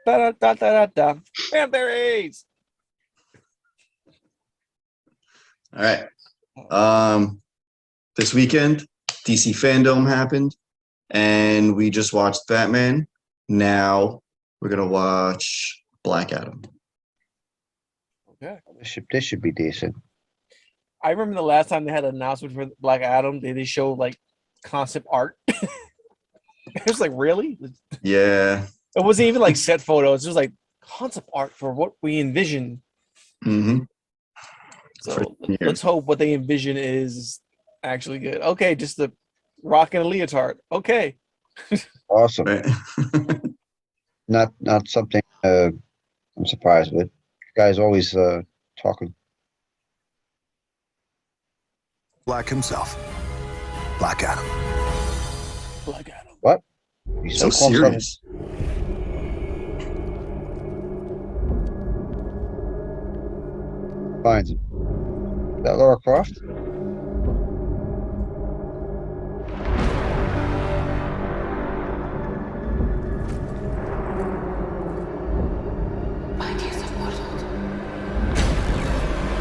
Da da da da da. Fan theories. All right. This weekend, DC Fandom happened, and we just watched Batman. Now we're gonna watch Black Adam. Okay. This should be decent. I remember the last time they had an announcement for Black Adam, they showed like concept art. It was like, really? Yeah. It wasn't even like set photos. It was like concept art for what we envision. Mm-hmm. So let's hope what they envision is actually good. Okay, just the rock and a leotard. Okay. Awesome. Right. Not something I'm surprised with. You guys always talking. Black himself. Black Adam. Black Adam. What? He's so serious. Finds it. Is that Lara Croft? Ideas of mortal.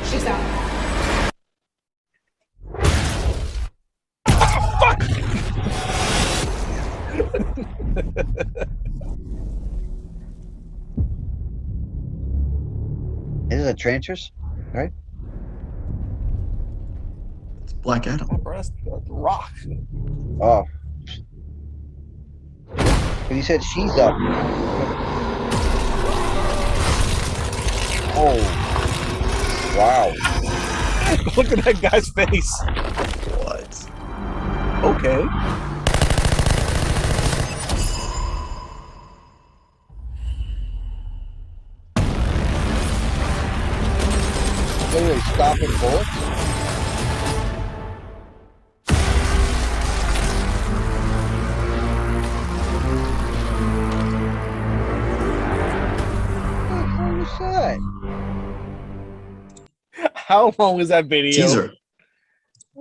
She's out. Is it a Trancers? Right? It's Black Adam. That's the rock. Oh. But he said she's up. Oh. Wow. Look at that guy's face. What? Okay. Literally stopping bullets. What was that? How long was that video? Teaser.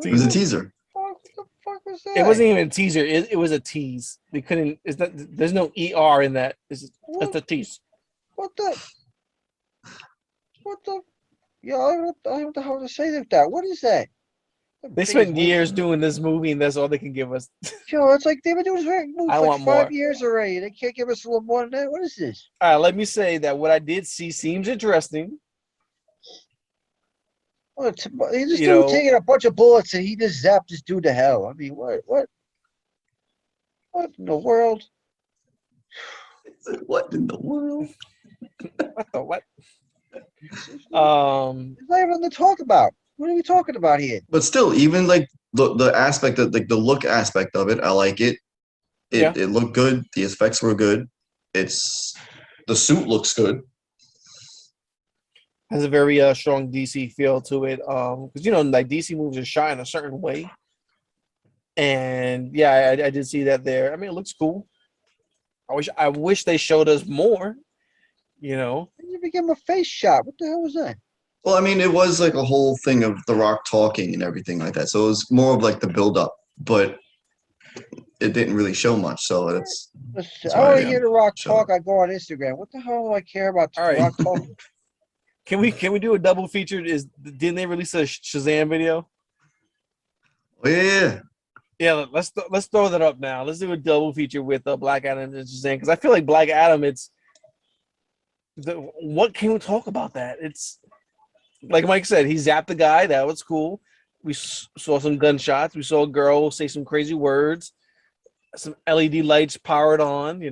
It was a teaser. What the fuck was that? It wasn't even a teaser. It was a tease. We couldn't. It's not. There's no ER in that. It's a tease. What the? What the? Yeah, I don't know how to say that. What is that? They spent years doing this movie, and that's all they can give us. Yo, it's like they've been doing this movie I for want like 5 more. years already. They can't give us a little more than that. What is this? All right, let me say that what I did see seems interesting. What? He just You know- taking a bunch of bullets and he just zapped this dude to hell. I mean, what in the world? What in the world? What the what? There's not even nothing to talk about. What are we talking about here? But still, even like the aspect of like the look aspect of it, I like it. It looked good. The effects were good. The suit looks good. Has a very strong DC feel to it. Because like DC movies are shot in a certain way, and yeah, I did see that there. I mean, it looks cool. I wish they showed us more. You know, You became a face shot. What the hell was that? Well, I mean, it was like a whole thing of The Rock talking and everything like that. So it was more of like the build up, but it didn't really show much. So that's I want to hear The Rock talk. I go on Instagram. What the hell do I care about The Rock talking? Can we do a double feature? Didn't they release a Shazam video? Oh, yeah. Yeah, let's throw that up now. Let's do a double feature with Black Adam and Shazam, because I feel like Black Adam. What can we talk about that? It's like Mike said, he zapped the guy. That was cool. We saw some gunshots. We saw a girl say some crazy words. Some LED lights powered on.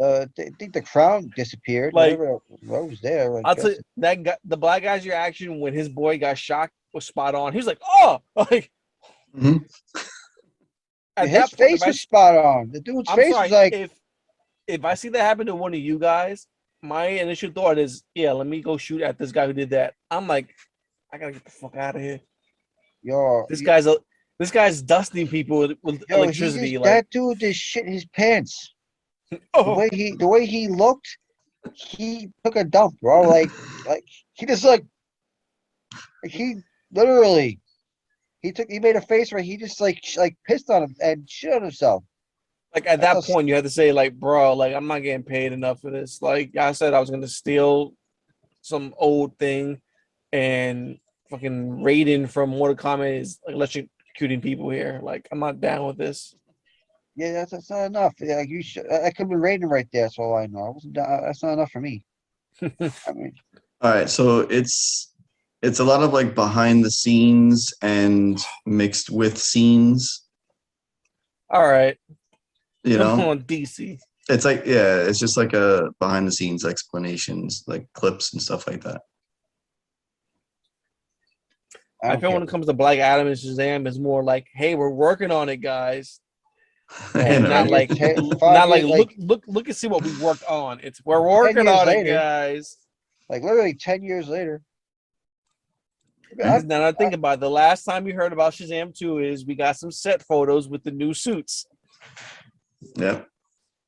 I think the crown disappeared. Like, what was there? I'll tell you, that guy, the black guy's reaction when his boy got shot was spot on. He was like, "Oh!" Like, his face was spot on. The dude's face was like, if I see that happen to one of you guys, my initial thought is, yeah, let me go shoot at this guy who did that. I'm like, I gotta get the fuck out of here. Yo, This guy's This guy's dusting people with Yo, electricity. Like, that dude just shit his pants. oh, The way he looked, he took a dump, bro. Like he just he literally he made a face where he just like pissed on him and shit on himself. like at That's that how point, you had to say, like, bro, like I'm not getting paid enough for this. Like I said, I was gonna steal some old thing, and fucking Raiden from Mortal Kombat is like electrocuting people here. Like I'm not down with this. Yeah, that's not enough. Yeah, like you should. I could be rating right there. That's all I know. I wasn't. That's not enough for me. I mean, All right, so it's a lot of like behind the scenes and mixed with scenes. All right, You come know, on, DC. it's like it's just like a behind the scenes explanations, like clips and stuff like that. I I don't feel care. when it comes to Black Adam and Shazam, it's more like, hey, we're working on it, guys. I And know, not right? like Five not like years, look and see what we worked on. It's we're 10 working years on it, later. guys. like literally 10 years later. Because now that I think about it, the last time we heard about Shazam 2 is we got some set photos with the new suits. Yeah,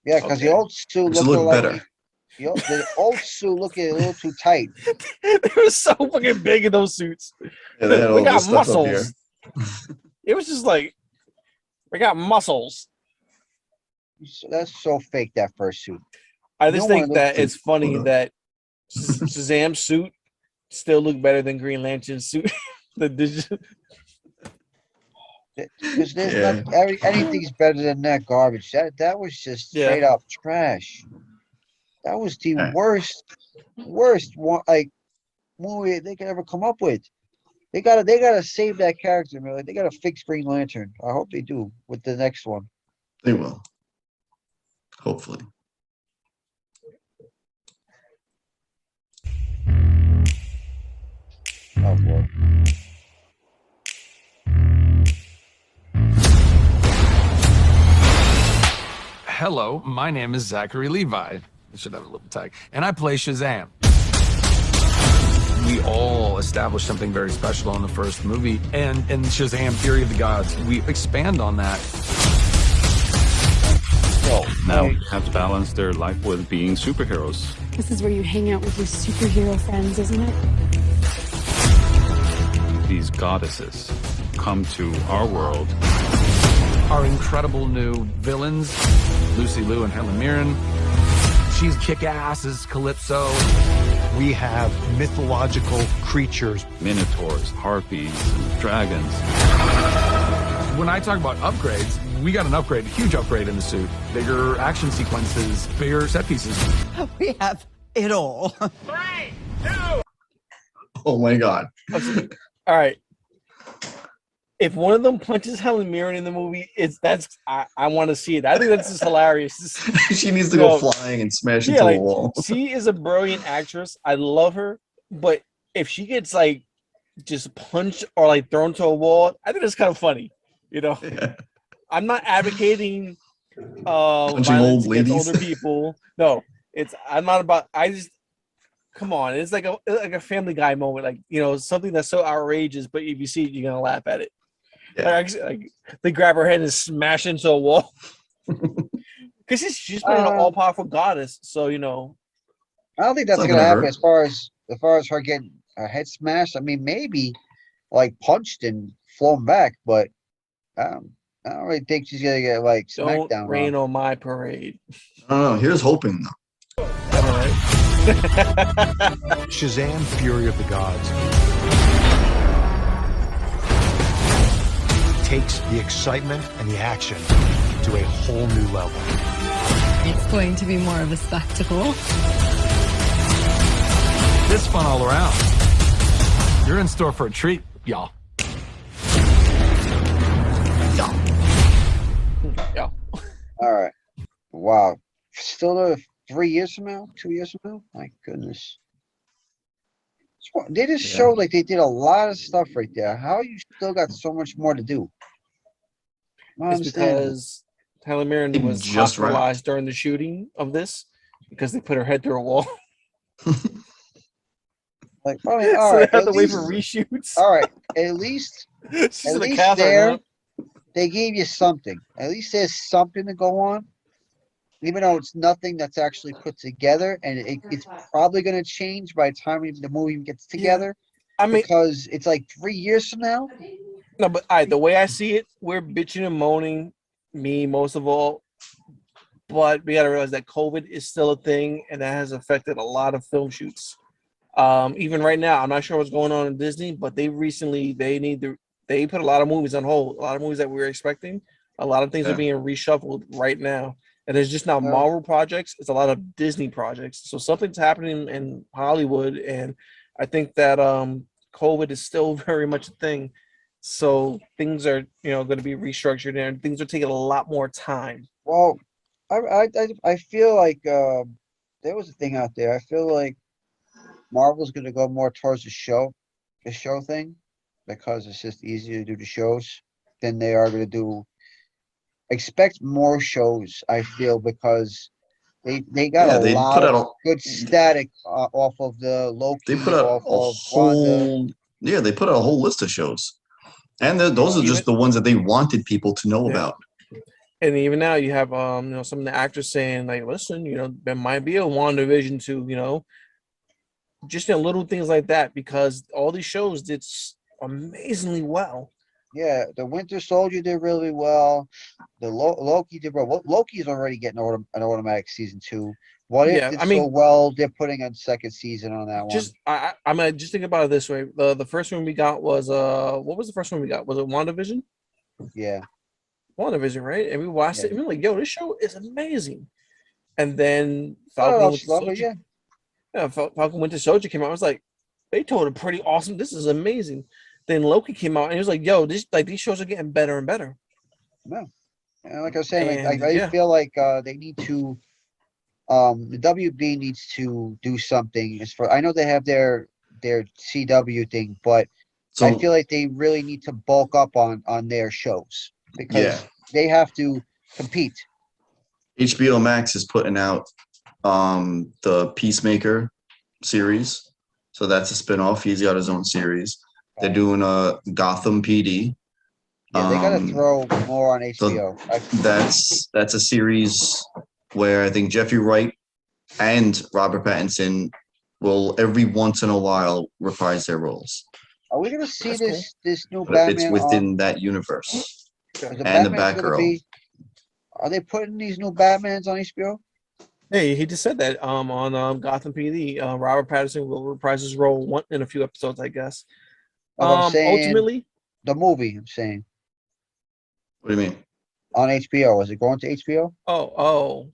Yeah, because the Okay. old suit it should looked look like better. the old suit looking a little too tight. They were so fucking big in those suits. Yeah, they had We all got this stuff up here. muscles. It was just like we got muscles. That's so fake. That first suit. I just No one think that looks- it's funny Hold on. that Shazam's suit still looked better than Green Lantern's suit. The digital. Because there's Yeah. not anything's better than that garbage. That was just Yeah. straight up trash. That was the Yeah. worst one like movie they could ever come up with. They gotta save that character, man. Like, they gotta fix Green Lantern. I hope they do with the next one. They will. Hopefully. Oh boy. Hello, my name is Zachary Levi. I should have a little tag. And I play Shazam. We all established something very special in the first movie. And in Shazam, Fury of the Gods, we expand on that. So Now like, have to balance their life with being superheroes. This is where you hang out with your superhero friends, isn't it? These goddesses come to our world. Our incredible new villains, Lucy Liu and Helen Mirren. She's kick-ass as Calypso. We have mythological creatures. Minotaurs, harpies, dragons. When I talk about upgrades, we got an upgrade, a huge upgrade in the suit. Bigger action sequences, bigger set pieces. We have it all. Oh my god. All right. If one of them punches Helen Mirren in the movie, I want to see it. I think that's just hilarious. She needs to go flying and smash into a wall. She is a brilliant actress. I love her, but if she gets like just punched or like thrown to a wall, I think it's kind of funny. You know, Yeah. I'm not advocating Punching violence old against ladies. older people. No, I'm not about. I just come on. It's like a Family Guy moment, like something that's so outrageous, but if you see it, you're gonna laugh at it. Yeah. Like they grab her head and smash into a wall. Because she's been an all-powerful goddess, so I don't think It's that's not gonna gonna happen hurt. as far as her getting her head smashed. I mean, maybe like punched and flown back, but I don't really think she's gonna get like don't smackdown rain on. on my parade. I don't know. Here's hoping though. All right. Shazam, Fury of the Gods takes the excitement and the action to a whole new level. It's going to be more of a spectacle. It's fun all around. You're in store for a treat, y'all. Yeah. All right. Wow. Still 3 years from now? 2 years from now? My goodness. They just Yeah. showed like they did a lot of stuff right there. How you still got so much more to do? I don't It's understand. because Helen Mirren It was just wrapped. hospitalized during the shooting of this because they put her head through a wall. Like, all So right, they have at to wait for least, reshoots. all right, at least She's at in the least cast right there, now. they gave you something. At least there's something to go on, even though it's nothing that's actually put together, and it's probably going to change by the time the movie gets together. I mean, because it's like 3 years from now. no, but the way I see it, we're bitching and moaning, me most of all. But we got to realize that COVID is still a thing, and that has affected a lot of film shoots. Even right now, I'm not sure what's going on in Disney, but they put a lot of movies on hold. A lot of movies that we were expecting. A lot of things are being reshuffled right now, and there's just now Marvel projects. It's a lot of Disney projects. So something's happening in Hollywood, and I think that COVID is still very much a thing. So things are going to be restructured, and things are taking a lot more time. Well, I feel like there was a thing out there. I feel like Marvel's going to go more towards the show thing, because it's just easier to do the shows than they are going to do. Expect more shows, I feel, because they got a they lot put of out good static off of the Loki, they put out off a of Wanda. whole they put out a whole list of shows, and those are just the ones that they wanted people to know about. And even now, you have some of the actors saying like, "Listen, there might be a WandaVision too." Just little things like that, because all these shows did amazingly well. Yeah, the Winter Soldier did really well. The Loki did well. Loki's already getting an automatic season 2. What If Yeah, did I mean, so well, they're putting a second season on that one. I'm gonna just think about it this way. The first one we got was what was the first one we got? Was it WandaVision? Yeah. WandaVision, right? And we watched it, and we were like, "Yo, this show is amazing." And then Falcon Falcon Winter Soldier came out. I was like, they told it pretty awesome. This is amazing. Then Loki came out, and he was like, "Yo, these shows are getting better and better." No, and like I was saying, And, I feel like they need to. The WB needs to do something. I know they have their CW thing, but I feel like they really need to bulk up on their shows, because they have to compete. HBO Max is putting out the Peacemaker series, so that's a spinoff. He's got his own series. They're doing a Gotham PD. Yeah, they gotta throw more on HBO. That's a series where I think Jeffrey Wright and Robert Pattinson will every once in a while reprise their roles. Are we gonna see this new But Batman? it's within that universe. And the Batgirl. Are they putting these new Batmans on HBO? Hey, he just said that on Gotham PD. Robert Pattinson will reprise his role in a few episodes, I guess. I'm saying, ultimately, the movie. I'm saying. What do you mean? On HBO? Is it going to HBO? Oh.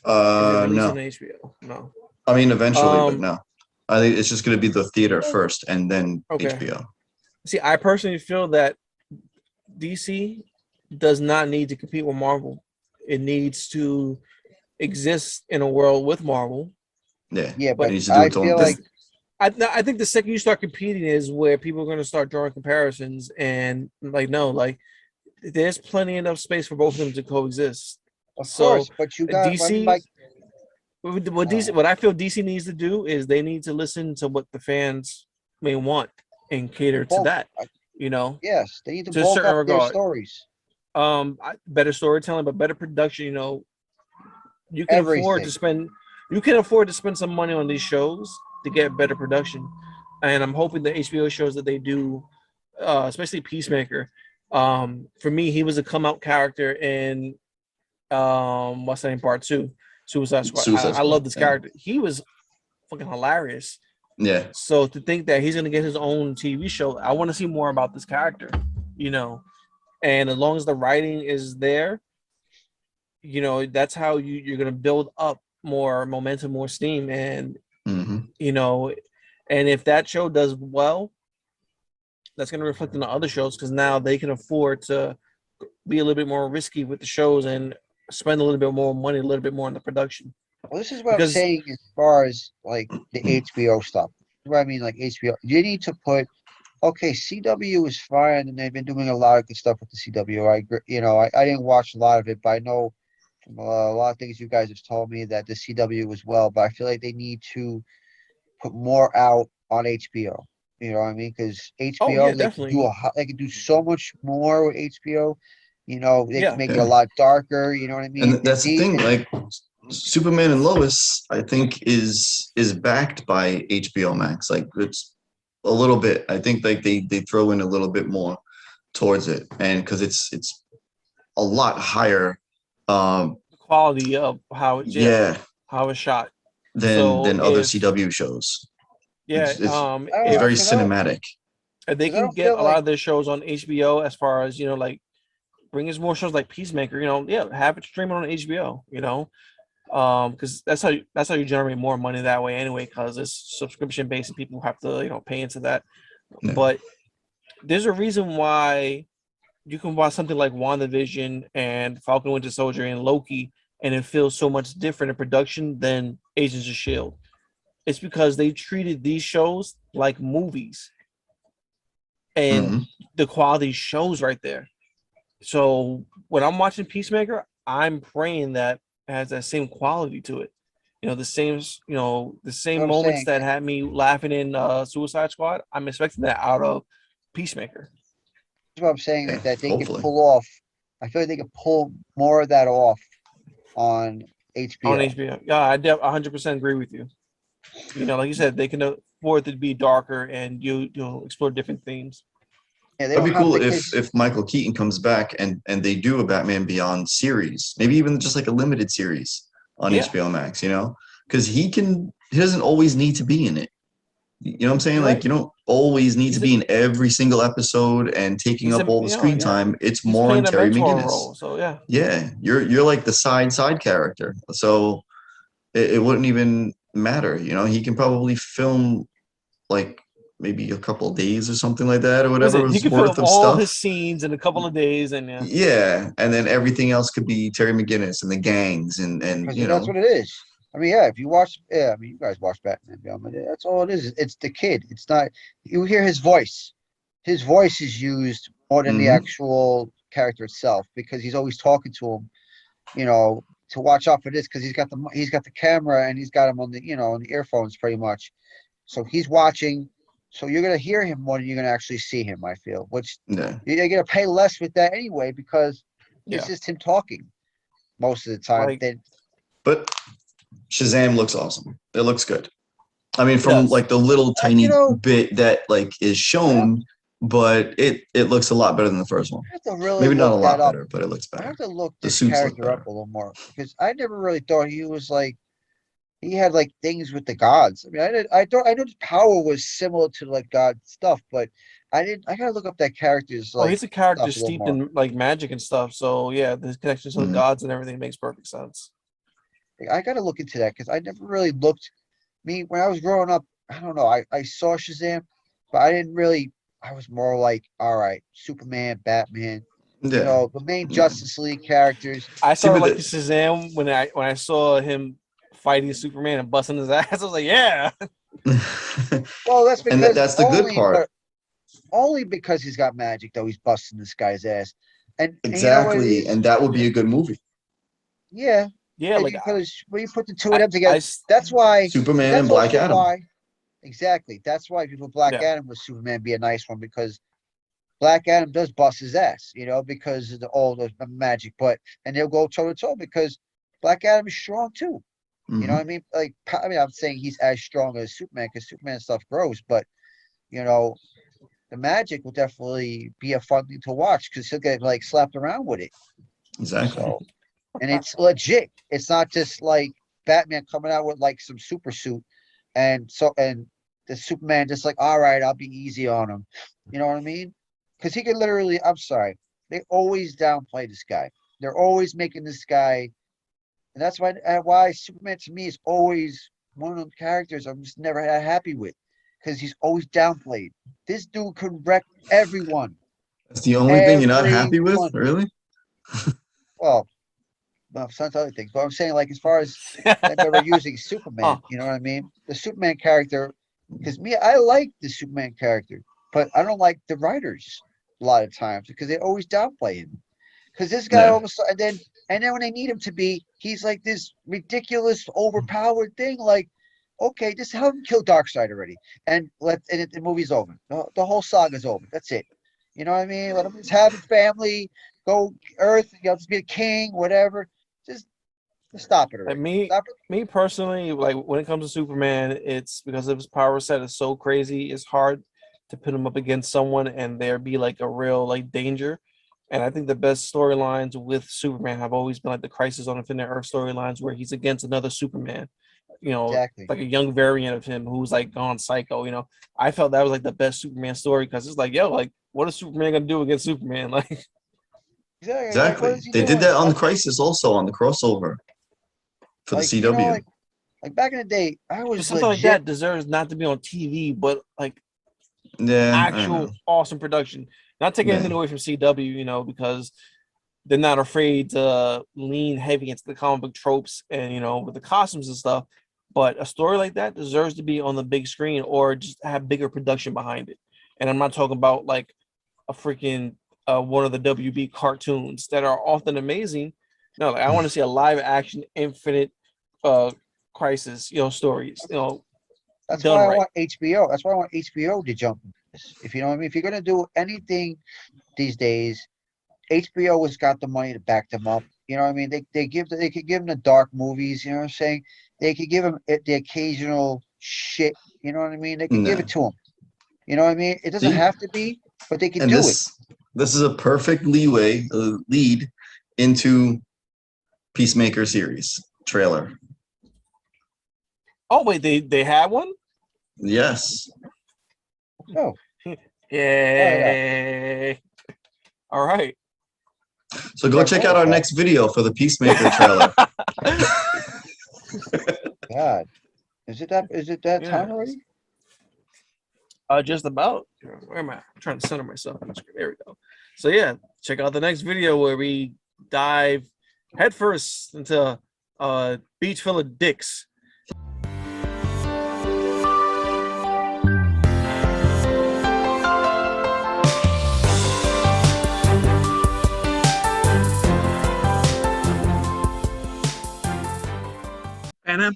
No. On HBO? No. I mean, eventually, but no. I think it's just going to be the theater first, and then HBO. See, I personally feel that DC does not need to compete with Marvel. It needs to exist in a world with Marvel. Yeah, but I feel like I think the second you start competing is where people are going to start drawing comparisons, and there's plenty enough space for both of them to coexist. Of course, but you got DC. What I feel DC needs to do is they need to listen to what the fans may want and cater to that. Yes, they need to bulk up their stories. Better storytelling, but better production. You can afford to spend some money on these shows to get better production, and I'm hoping the HBO shows that they do, especially Peacemaker. For me, he was a come out character in what's that name, part 2, Suicide Squad. I love this character. He was fucking hilarious. Yeah. So to think that he's gonna get his own TV show, I want to see more about this character. And as long as the writing is there, that's how you're gonna build up more momentum, more steam, and and if that show does well, that's gonna reflect on the other shows, because now they can afford to be a little bit more risky with the shows and spend a little bit more money, a little bit more on the production. Well, this is what I'm saying as far as like the HBO stuff. What I mean, like HBO, you need to put. Okay, CW is fine, and they've been doing a lot of good stuff with the CW. I agree. I didn't watch a lot of it, but I know from a lot of things you guys have told me that the CW was well. But I feel like they need to put more out on HBO. You know what I mean? Because Oh yeah, HBO, definitely. they can do so much more with HBO. You know, they can Yeah, make it a Yeah. lot darker. You know what I mean? And that's the thing, like Superman and Lois, I think is backed by HBO Max. Like it's a little bit. I think like they throw in a little bit more towards it, and because it's a lot higher, the quality of how it's yeah, how it's shot. than So other if CW shows. yeah, I don't It's know, very because I don't, cinematic. if they 'cause I can don't get feel a lot like of their shows on HBO, as far as like bring us more shows like Peacemaker, yeah, have it streaming on HBO, because that's how you generate more money that way anyway, because it's subscription based and people have to pay into that. Yeah. But there's a reason why you can watch something like WandaVision and Falcon Winter Soldier and Loki, and it feels so much different in production than Agents of Shield. It's because they treated these shows like movies, and Mhm. the quality shows right there. So when I'm watching Peacemaker, I'm praying that it has that same quality to it. The what same I'm moments saying. that had me laughing in Suicide Squad. I'm expecting that out of Peacemaker That's what I'm saying. Yeah, That they could hopefully. pull off. I feel like they could pull more of that off on on HBO. HBO. Yeah, I 100% agree with you. Like you said, they can afford it to be darker and you'll explore different themes. Yeah, they That'd don't be have cool to. if Michael Keaton comes back and they do a Batman Beyond series, maybe even just like a limited series on Yeah, HBO Max, because he doesn't always need to be in it. You know what I'm saying? you're Like right. you don't always need to He's a be in every single episode and taking he's a up all the screen yeah. time. It's He's more on playing a Terry mentor McGinnis. role. So yeah. Yeah, you're like the side character. So it wouldn't even matter. He can probably film like maybe a couple of days or something like that or whatever Listen, he was can worth film of all his stuff. scenes in a couple of days, and yeah, Yeah, and then everything else could be Terry McGinnis and the gangs and Because that's what it is. I mean, yeah, if you watch, yeah, I mean, you guys watch Batman Beyond, but that's all it is. It's the kid. It's not, you hear his voice. His voice is used more than the hmm actual character itself because he's always talking to him, to watch out for this because he's got the camera and he's got him on on the earphones pretty much. So he's watching. So you're gonna hear him more than you're gonna actually see him. I feel, which yeah. you're gonna pay less with that anyway because it's yeah. just him talking most of the time. Like Then But Shazam looks awesome. It looks good. I mean, it from does. like the little you tiny know, bit that like is I have, shown, but it looks a lot better than the first one. I have to really Maybe not look a that lot up. better, but it looks I better. have to look The this suits look character up better. a little more because I never really thought he was like he had like things with the gods. I mean, I know his power was similar to like God stuff, but I didn't. I gotta look up that character's Oh, like he's a character stuff a little steeped more. in like magic and stuff. So yeah, the connection to the Mhm. gods and everything makes perfect sense. Like, I gotta look into that because I never really looked. Me when I was growing up, I don't know. I saw Shazam, but I didn't really. I was more like, all right, Superman, Batman, Yeah, the main yeah. Justice League characters. I See, started but liking Shazam when I saw him fighting Superman and busting his ass. I was like, yeah, Well, that's and because that's the good part. only because he's got magic, though he's busting this guy's ass. And you know what it Exactly, is? and that would be a good movie. Yeah, yeah. and Like because when you put the two of I, them I, together, s- that's why. Superman and That's Black also Adam. why. Exactly. That's why people Black yeah, Adam with Superman be a nice one because Black Adam does bust his ass, because of all the magic. But and they'll go toe to toe because Black Adam is strong too. You know what I hmm mean? Like, I mean, I'm saying he's as strong as Superman because Superman stuff grows, but you know, the magic will definitely be a fun thing to watch because he'll get like slapped around with it. Exactly. So, and it's legit. It's not just like Batman coming out with like some super suit, and the Superman just like, all right, I'll be easy on him. You know what I mean? Because he can literally. I'm sorry, they always downplay this guy. They're always making this guy, and that's why Superman to me is always one of them characters I'm just never that happy with because he's always downplayed. This dude could wreck everyone. That's the only thing you're not happy with, Everyone. really? Well, some other things, but I'm saying like as far as them ever using Superman, oh, you know what I mean? The Superman character, because me, I like the Superman character, but I don't like the writers a lot of times because they always downplay him. Because this guy all Yeah. of a sudden, and then when they need him to be, he's like this ridiculous, overpowered thing. Like okay, just have him kill Darkseid already, and the movie's over. The whole saga's over. That's it. You know what I mean? Let him just have his family, go Earth, just be a king, whatever. Just stop it Like already. Stop it. me personally, like when it comes to Superman, it's because of his power set is so crazy. It's hard to put him up against someone and there be like a real like danger. And I think the best storylines with Superman have always been like the Crisis on Infinite Earth storylines where he's against another Superman. You know, Exactly. like a young variant of him who's like gone psycho. You know, I felt that was like the best Superman story because it's like, yo, like what is Superman gonna do against Superman? Like, Exactly. Like, what Exactly. is he They doing? did that on the Crisis also on the crossover for the Like, you know, CW. like back in the day, I but was something like legit. that deserves not to be on TV, but like Yeah, I know. actual awesome production. Not taking anything Yeah. away from CW, you know, because they're not afraid to lean heavy into the comic book tropes and you know with the costumes and stuff. But a story like that deserves to be on the big screen or just have bigger production behind it. And I'm not talking about like a freaking one of the WB cartoons that are often amazing. No, like, I want to see a live action Infinite uh Crisis, you know, stories, you know, That's done why I right. want HBO. That's why I want HBO to jump in this. If you know what I mean. If you're gonna do anything these days, HBO has got the money to back them up. You know what I mean? They could give them the dark movies. You know what I'm saying? They could give them the occasional shit. You know what I mean? They could give No. it to them. You know what I mean? It doesn't See, have to be, but they could and do it. this is a perfect lead into Peacemaker series trailer. Oh wait, they had one? Yes. Oh, Yay. All right. So go check out our next video for the Peacemaker trailer. God, is it that? Is it that Yeah. time already? Just about. Where am I? I'm trying to center myself. There we go. So yeah, check out the next video where we dive headfirst into a beach full of dicks. And then